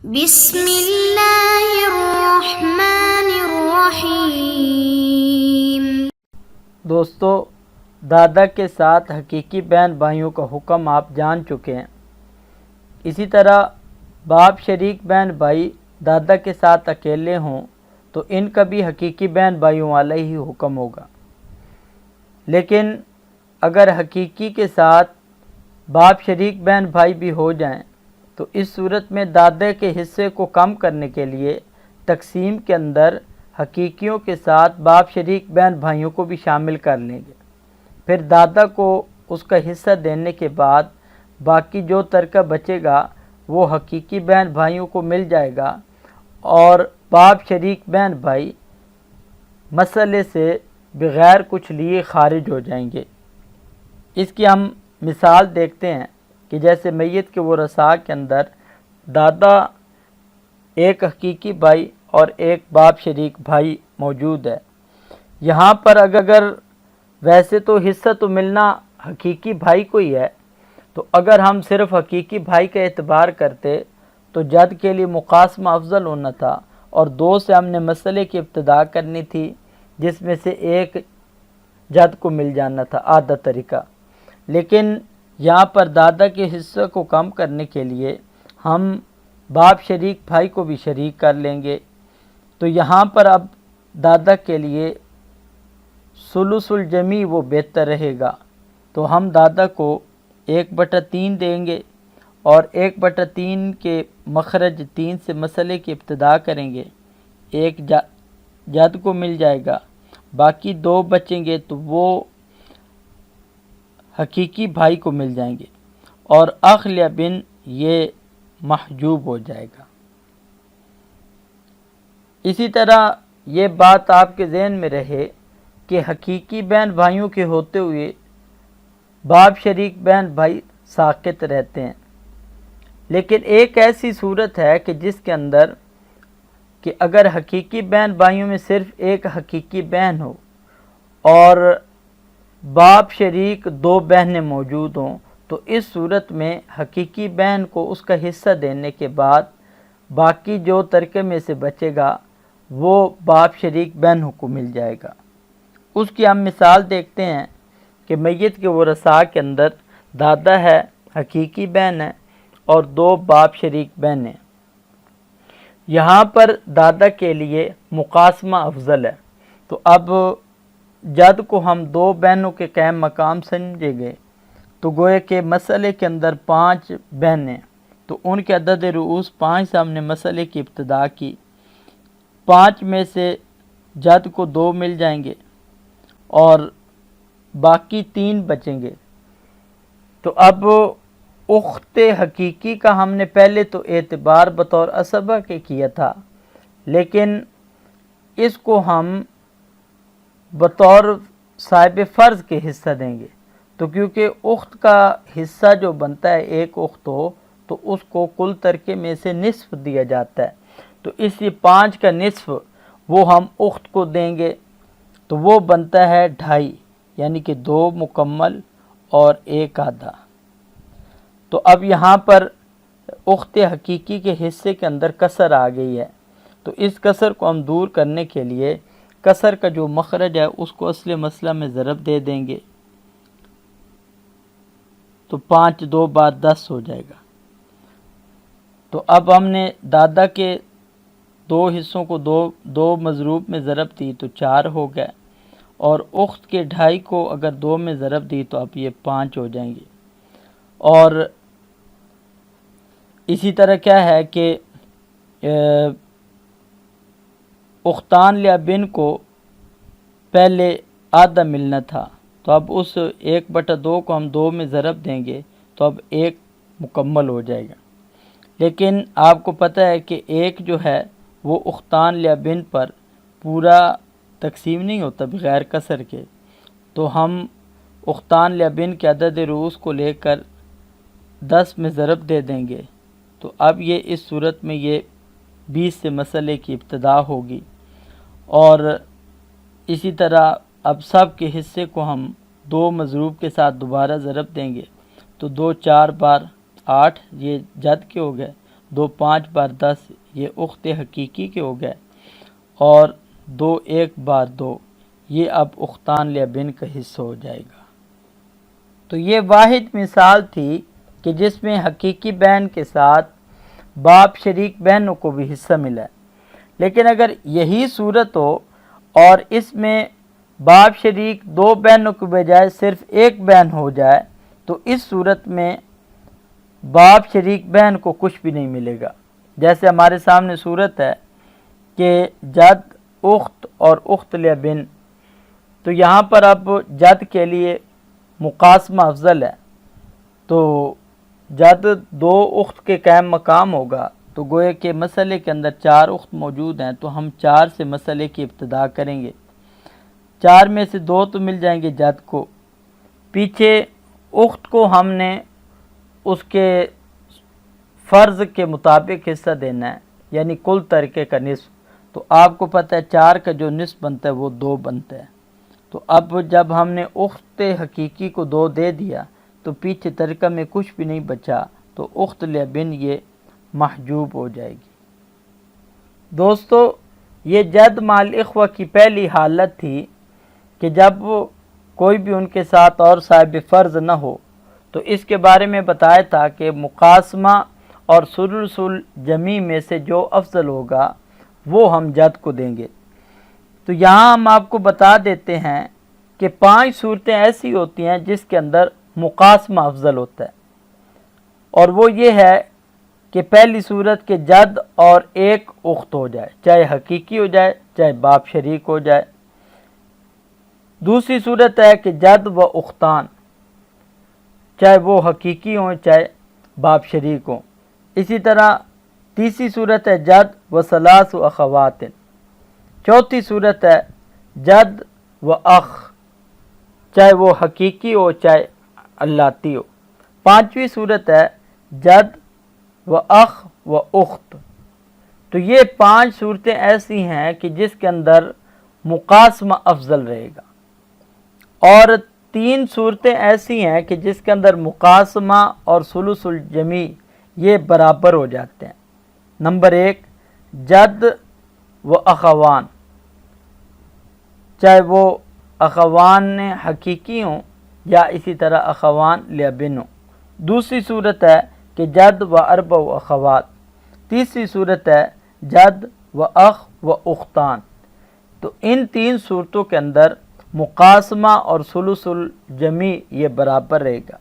بسم اللہ الرحمن الرحیم۔ دوستو، دادا کے ساتھ حقیقی بہن بھائیوں کا حکم آپ جان چکے ہیں۔ اسی طرح باپ شریک بہن بھائی دادا کے ساتھ اکیلے ہوں تو ان کا بھی حقیقی بہن بھائیوں والا ہی حکم ہوگا، لیکن اگر حقیقی کے ساتھ باپ شریک بہن بھائی بھی ہو جائیں تو اس صورت میں دادے کے حصے کو کم کرنے کے لیے تقسیم کے اندر حقیقیوں کے ساتھ باپ شریک بہن بھائیوں کو بھی شامل کر لیں گے۔ پھر دادا کو اس کا حصہ دینے کے بعد باقی جو ترکہ بچے گا وہ حقیقی بہن بھائیوں کو مل جائے گا، اور باپ شریک بہن بھائی مسئلے سے بغیر کچھ لیے خارج ہو جائیں گے۔ اس کی ہم مثال دیکھتے ہیں کہ جیسے میت کے ورثاء کے اندر دادا، ایک حقیقی بھائی اور ایک باپ شریک بھائی موجود ہے۔ یہاں پر اگر ویسے تو حصہ تو ملنا حقیقی بھائی کو ہی ہے، تو اگر ہم صرف حقیقی بھائی کا اعتبار کرتے تو جد کے لیے مقاسمہ افضل ہونا تھا، اور دو سے ہم نے مسئلے کی ابتدا کرنی تھی جس میں سے ایک جد کو مل جانا تھا آدھا طریقہ۔ لیکن یہاں پر دادا کے حصے کو کم کرنے کے لیے ہم باپ شریک بھائی کو بھی شریک کر لیں گے، تو یہاں پر اب دادا کے لیے ثلث الجمیع وہ بہتر رہے گا۔ تو ہم دادا کو 1/3 دیں گے، اور 1/3 کے مخرج 3 سے مسئلے کی ابتدا کریں گے، ایک جد کو مل جائے گا، باقی 2 بچیں گے تو وہ حقیقی بھائی کو مل جائیں گے، اور اخ یا بن یہ محجوب ہو جائے گا۔ اسی طرح یہ بات آپ کے ذہن میں رہے کہ حقیقی بہن بھائیوں کے ہوتے ہوئے باپ شریک بہن بھائی ساقط رہتے ہیں، لیکن ایک ایسی صورت ہے کہ جس کے اندر کہ اگر حقیقی بہن بھائیوں میں صرف ایک حقیقی بہن ہو اور باپ شریک 2 بہنیں موجود ہوں، تو اس صورت میں حقیقی بہن کو اس کا حصہ دینے کے بعد باقی جو ترکے میں سے بچے گا وہ باپ شریک بہنوں کو مل جائے گا۔ اس کی ہم مثال دیکھتے ہیں کہ میت کے ورثاء کے اندر دادا ہے، حقیقی بہن ہے، اور 2 باپ شریک بہنیں۔ یہاں پر دادا کے لیے مقاسمہ افضل ہے، تو اب جد کو ہم 2 بہنوں کے قائم مقام سمجھے گے، تو گویا کہ مسئلے کے اندر 5 بہنیں، تو ان کے عدد رؤوس 5 سے ہم نے مسئلے کی ابتدا کی۔ 5 میں سے جد کو 2 مل جائیں گے اور باقی 3 بچیں گے۔ تو اب اخت حقیقی کا ہم نے پہلے تو اعتبار بطور عصبہ کے کیا تھا، لیکن اس کو ہم بطور صاحب فرض کے حصہ دیں گے، تو کیونکہ اخت کا حصہ جو بنتا ہے، ایک اخت ہو تو اس کو کل ترکے میں سے نصف دیا جاتا ہے، تو اس لیے 5 کا نصف وہ ہم اخت کو دیں گے، تو وہ بنتا ہے 2.5، یعنی کہ 2 مکمل اور 1 آدھا۔ تو اب یہاں پر اخت حقیقی کے حصے کے اندر کسر آ گئی ہے، تو اس کسر کو ہم دور کرنے کے لیے کسر کا جو مخرج ہے اس کو اصل مسئلہ میں ضرب دے دیں گے، تو 5 2 بعد 10 ہو جائے گا۔ تو اب ہم نے دادا کے 2 حصوں کو 2 مضروب میں ضرب دی تو 4 ہو گئے، اور اخت کے 2.5 کو اگر 2 میں ضرب دی تو اب یہ 5 ہو جائیں گے۔ اور اسی طرح کیا ہے کہ اختان لابن کو پہلے آدھا ملنا تھا، تو اب اس 1/2 کو ہم 2 میں ضرب دیں گے تو اب 1 مکمل ہو جائے گا۔ لیکن آپ کو پتہ ہے کہ 1 جو ہے وہ اختان لابن پر پورا تقسیم نہیں ہوتا بغیر کسر کے، تو ہم اختان لابن کے عدد رؤوس کو لے کر 10 میں ضرب دے دیں گے، تو اب یہ اس صورت میں یہ 20 سے مسئلے کی ابتدا ہوگی۔ اور اسی طرح اب سب کے حصے کو ہم 2 مضروب کے ساتھ دوبارہ ضرب دیں گے، تو 2 4 بار 8 یہ جد کے ہو گئے، 2 5 بار 10 یہ اخت حقیقی کے ہو گئے، اور 2 1 بار 2 یہ اب اختان لابن کا حصہ ہو جائے گا۔ تو یہ واحد مثال تھی کہ جس میں حقیقی بہن کے ساتھ باپ شریک بہنوں کو بھی حصہ ملا ہے۔ لیکن اگر یہی صورت ہو اور اس میں باپ شریک 2 بہنوں کے بجائے صرف 1 بہن ہو جائے تو اس صورت میں باپ شریک بہن کو کچھ بھی نہیں ملے گا۔ جیسے ہمارے سامنے صورت ہے کہ جد اخت اور اخت لابن، تو یہاں پر اب جد کے لیے مقاسمہ افضل ہے، تو جد 2 اخت کے قائم مقام ہوگا، تو گویا کہ مسئلے کے اندر 4 اخت موجود ہیں، تو ہم 4 سے مسئلے کی ابتدا کریں گے۔ 4 میں سے 2 تو مل جائیں گے جد کو، پیچھے اخت کو ہم نے اس کے فرض کے مطابق حصہ دینا ہے، یعنی کل ترکے کا نصف۔ تو آپ کو پتہ ہے 4 کا جو نصف بنتا ہے وہ 2 بنتا ہے۔ تو اب جب ہم نے اخت حقیقی کو 2 دے دیا تو پیچھے ترکہ میں کچھ بھی نہیں بچا، تو اخت لابن یہ محجوب ہو جائے گی۔ دوستو، یہ جد مال اخوہ کی پہلی حالت تھی کہ جب کوئی بھی ان کے ساتھ اور صاحب فرض نہ ہو، تو اس کے بارے میں بتایا تھا کہ مقاسمہ اور ثلث الجمیع میں سے جو افضل ہوگا وہ ہم جد کو دیں گے۔ تو یہاں ہم آپ کو بتا دیتے ہیں کہ 5 صورتیں ایسی ہوتی ہیں جس کے اندر مقاسمہ افضل ہوتا ہے، اور وہ یہ ہے کہ پہلی صورت کے جد اور 1 اخت ہو جائے، چاہے حقیقی ہو جائے چاہے باپ شریک ہو جائے۔ دوسری صورت ہے کہ جد و اختان، چاہے وہ حقیقی ہوں چاہے باپ شریک ہوں۔ اسی طرح تیسری صورت ہے جد و ثلاث و اخوات۔ چوتھی صورت ہے جد و اخ، چاہے وہ حقیقی ہو چاہے اللاتی ہو۔ 5ویں صورت ہے جد و اخ و اخت۔ تو یہ 5 صورتیں ایسی ہیں کہ جس کے اندر مقاسمہ افضل رہے گا، اور 3 صورتیں ایسی ہیں کہ جس کے اندر مقاسمہ اور ثلث الجمیع یہ برابر ہو جاتے ہیں۔ نمبر 1 جد و اخوان، چاہے وہ اخوان حقیقی ہوں یا اسی طرح اخوان لابن ہوں۔ دوسری صورت ہے کہ جد و اربع و اخوات۔ تیسری صورت ہے جد و اخ و اختان۔ تو ان 3 صورتوں کے اندر مقاسمہ اور ثلث الجمیع یہ برابر رہے گا۔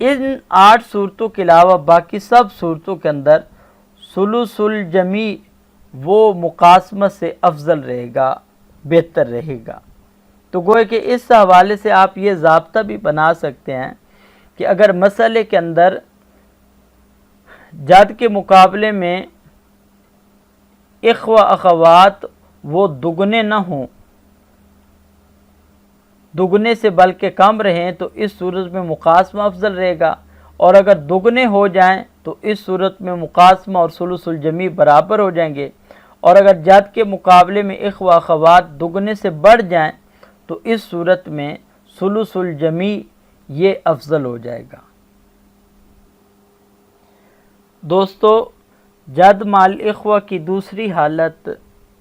ان 8 صورتوں کے علاوہ باقی سب صورتوں کے اندر ثلث الجمیع وہ مقاسمہ سے افضل رہے گا، بہتر رہے گا۔ تو گویا کہ اس حوالے سے آپ یہ ضابطہ بھی بنا سکتے ہیں کہ اگر مسئلے کے اندر جد کے مقابلے میں اخوہ اخوات وہ دگنے نہ ہوں، دگنے سے بلکہ کم رہیں، تو اس صورت میں مقاسمہ افضل رہے گا، اور اگر دگنے ہو جائیں تو اس صورت میں مقاسمہ اور ثلث الجمیع برابر ہو جائیں گے، اور اگر جد کے مقابلے میں اخوہ اخوات دگنے سے بڑھ جائیں تو اس صورت میں ثلث الجمیع یہ افضل ہو جائے گا۔ دوستو، جد مال اخوہ کی دوسری حالت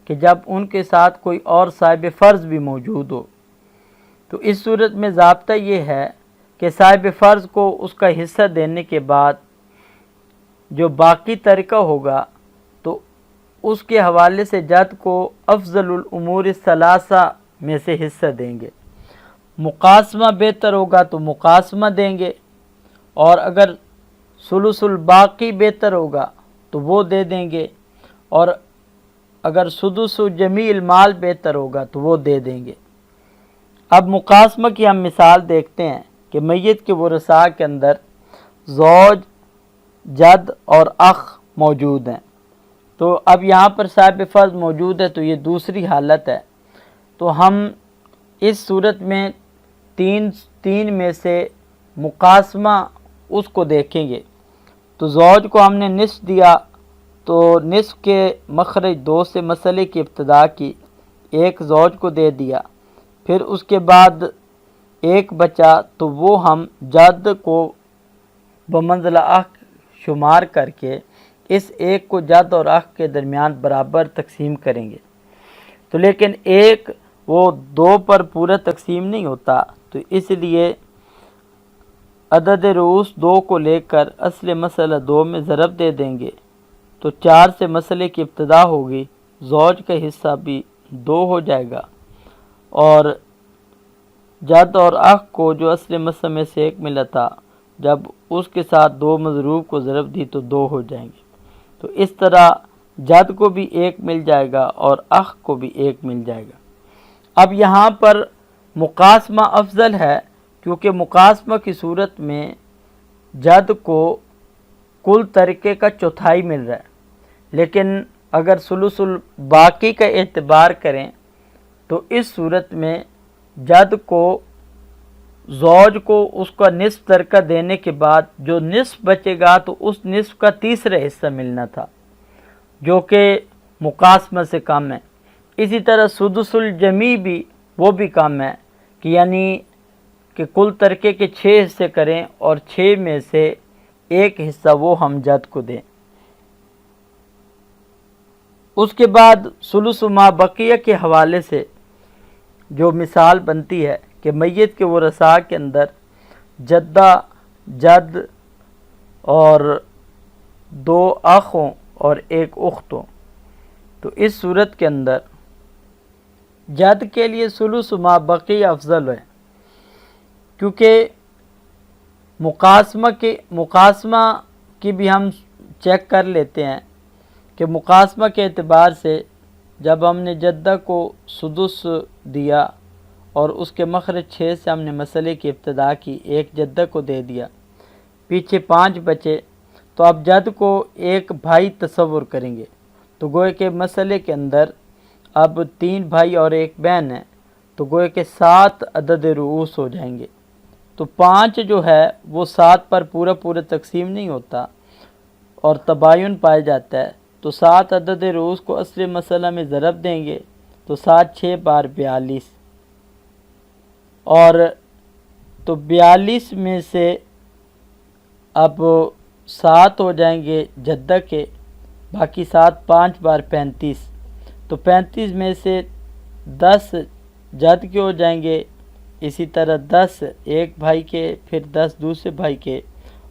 کہ جب ان کے ساتھ کوئی اور صاحب فرض بھی موجود ہو، تو اس صورت میں ضابطہ یہ ہے کہ صاحب فرض کو اس کا حصہ دینے کے بعد جو باقی ترکہ ہوگا تو اس کے حوالے سے جد کو افضل الامور الثلاثہ میں سے حصہ دیں گے۔ مقاسمہ بہتر ہوگا تو مقاسمہ دیں گے، اور اگر ثلث الباقی بہتر ہوگا تو وہ دے دیں گے، اور اگر سدس جمیع المال بہتر ہوگا تو وہ دے دیں گے۔ اب مقاسمہ کی ہم مثال دیکھتے ہیں کہ میت کے ورثاء کے اندر زوج، جد اور اخ موجود ہیں، تو اب یہاں پر صاحب فرض موجود ہے، تو یہ دوسری حالت ہے۔ تو ہم اس صورت میں تین میں سے مقاسمہ اس کو دیکھیں گے۔ تو زوج کو ہم نے نصف دیا، تو نصف کے مخرج 2 سے مسئلے کی ابتدا کی، 1 زوج کو دے دیا، پھر اس کے بعد 1 بچا، تو وہ ہم جد کو بمنزلہ اخ شمار کر کے اس ایک کو جد اور اخ کے درمیان برابر تقسیم کریں گے، تو لیکن ایک وہ دو پر پورا تقسیم نہیں ہوتا، تو اس لیے عدد رؤوس 2 کو لے کر اصل مسئلہ 2 میں ضرب دے دیں گے، تو 4 سے مسئلے کی ابتدا ہوگی، زوج کا حصہ بھی 2 ہو جائے گا، اور جد اور اخ کو جو اصل مسئلہ میں سے 1 ملا تھا، جب اس کے ساتھ 2 مضروب کو ضرب دی تو 2 ہو جائیں گے۔ تو اس طرح جد کو بھی 1 مل جائے گا اور اخ کو بھی 1 مل جائے گا۔ اب یہاں پر مقاسمہ افضل ہے، کیونکہ مقاسمہ کی صورت میں جد کو کل ترکے کا چوتھائی مل رہا ہے، لیکن اگر ثلث الباقی کا اعتبار کریں تو اس صورت میں جد کو زوج کو اس کا نصف ترکہ دینے کے بعد جو نصف بچے گا تو اس نصف کا تیسرا حصہ ملنا تھا، جو کہ مقاسمہ سے کم ہے۔ اسی طرح سدس الجمی بھی وہ بھی کم ہے، کہ یعنی کہ کل ترکے کے 6 حصے کریں اور 6 میں سے 1 حصہ وہ ہم جد کو دیں۔ اس کے بعد ثلث ما بقیہ کے حوالے سے جو مثال بنتی ہے کہ میت کے ورثاء کے اندر جدہ، جد اور 2 اخ ہوں اور 1 اخت ہوں، تو اس صورت کے اندر جد کے لیے ثلث ما بقیہ افضل ہے، کیونکہ مقاسمہ کی بھی ہم چیک کر لیتے ہیں کہ مقاسمہ کے اعتبار سے جب ہم نے جدہ کو سدس دیا اور اس کے مخرج 6 سے ہم نے مسئلے کی ابتدا کی، 1 جدہ کو دے دیا، پیچھے 5 بچے، تو اب جد کو 1 بھائی تصور کریں گے، تو گوئے کہ مسئلے کے اندر اب 3 بھائی اور 1 بہن ہے، تو گوئے کہ 7 عدد رؤوس ہو جائیں گے۔ تو 5 جو ہے وہ 7 پر پورا تقسیم نہیں ہوتا اور تباین پایا جاتا ہے، تو 7 عدد رؤوس کو اصل مسئلہ میں ضرب دیں گے، تو 7 6 بار 42، اور تو 42 میں سے اب 7 ہو جائیں گے جدہ کے، باقی 7 5 بار 35، تو 35 میں سے 10 جد کے ہو جائیں گے، اسی طرح 10 ایک بھائی کے، پھر 10 دوسرے بھائی کے،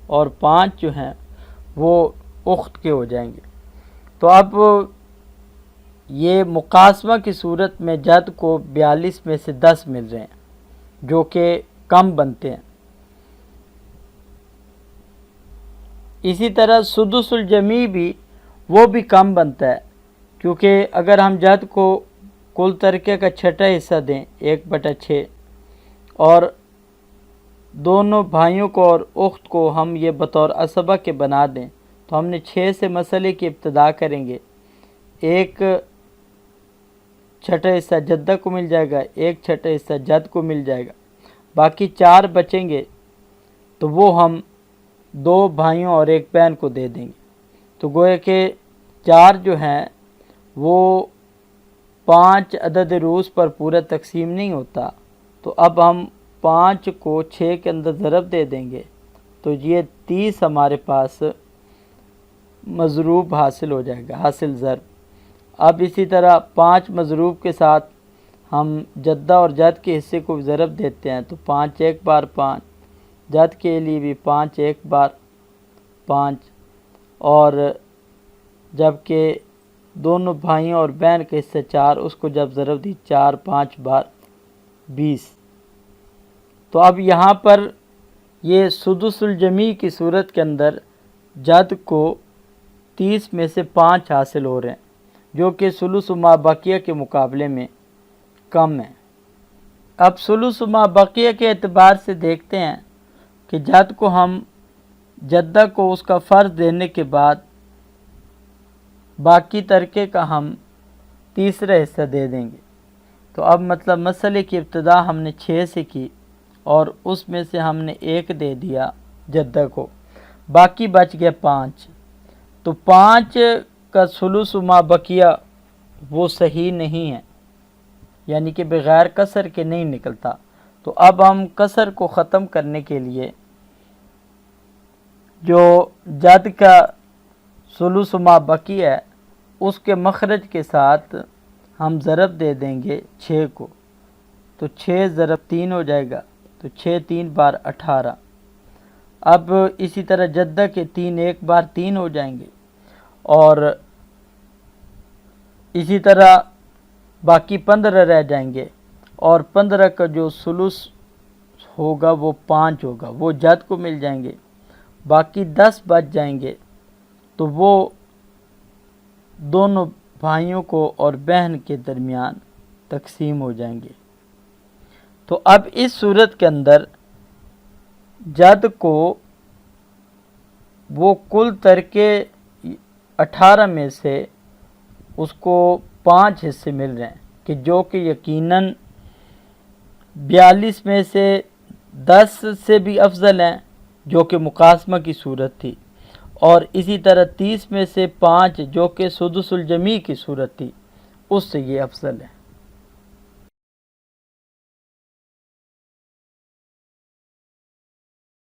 اور 5 جو ہیں وہ اخت کے ہو جائیں گے۔ تو اب یہ مقاسمہ کی صورت میں جد کو 42 میں سے 10 مل رہے ہیں، جو کہ کم بنتے ہیں۔ اسی طرح سدس الجمی بھی وہ بھی کم بنتا ہے، کیونکہ اگر ہم جد کو کل ترکے کا 6واں حصہ دیں 1/6 اور دونوں بھائیوں کو اور اخت کو ہم یہ بطور عصبہ کے بنا دیں، تو ہم نے 6 سے مسئلے کی ابتدا کریں گے، 1/6 حصہ جدہ کو مل جائے گا، 1/6 حصہ جد کو مل جائے گا، باقی 4 بچیں گے تو وہ ہم 2 بھائیوں اور 1 بہن کو دے دیں گے، تو گویا کہ 4 جو ہیں وہ 5 عدد رؤوس پر پورا تقسیم نہیں ہوتا، تو اب ہم 5 کو 6 کے اندر ضرب دے دیں گے، تو یہ 30 ہمارے پاس مضروب حاصل ہو جائے گا، حاصل ضرب۔ اب اسی طرح 5 مضروب کے ساتھ ہم جدہ اور جد کے حصے کو ضرب دیتے ہیں، تو 5 1 بار 5، جد کے لیے بھی 5 1 بار 5، اور جب کہ دونوں بھائیوں اور بہن کا حصہ 4، اس کو جب ضرب دی 4 5 بار 20۔ تو اب یہاں پر یہ سدس الجمی کی صورت کے اندر جد کو 30 میں سے 5 حاصل ہو رہے ہیں، جو کہ ثلث ما بقیہ کے مقابلے میں کم ہے۔ اب ثلث ما بقیہ کے اعتبار سے دیکھتے ہیں کہ جد کو ہم جدہ کو اس کا فرض دینے کے بعد باقی ترکے کا ہم تیسرا حصہ دے دیں گے، تو اب مطلب مسئلے کی ابتدا ہم نے 6 سے کی اور اس میں سے ہم نے 1 دے دیا جدہ کو، باقی بچ گیا 5، تو 5 کا ثلث ما بقیہ وہ صحیح نہیں ہے، یعنی کہ بغیر کسر کے نہیں نکلتا۔ تو اب ہم کسر کو ختم کرنے کے لیے جو جد کا سلوس ما بقی ہے اس کے مخرج کے ساتھ ہم ضرب دے دیں گے 6 کو، تو 6 ضرب 3 ہو جائے گا، تو 6 3 بار 18۔ اب اسی طرح جدہ کے 3 1 بار 3 ہو جائیں گے، اور اسی طرح باقی 15 رہ جائیں گے، اور 15 کا جو سلوس ہوگا وہ 5 ہوگا، وہ جد کو مل جائیں گے۔ باقی 10 بچ جائیں گے تو وہ دونوں بھائیوں کو اور بہن کے درمیان تقسیم ہو جائیں گے۔ تو اب اس صورت کے اندر جد کو وہ کل ترکے 18 میں سے اس کو 5 حصے مل رہے ہیں، کہ جو کہ یقیناً 42 میں سے 10 سے بھی افضل ہیں جو کہ مقاسمہ کی صورت تھی، اور اسی طرح 30 میں سے 5 جو کہ سدس الجمیع کی صورت تھی، اس سے یہ افضل ہے۔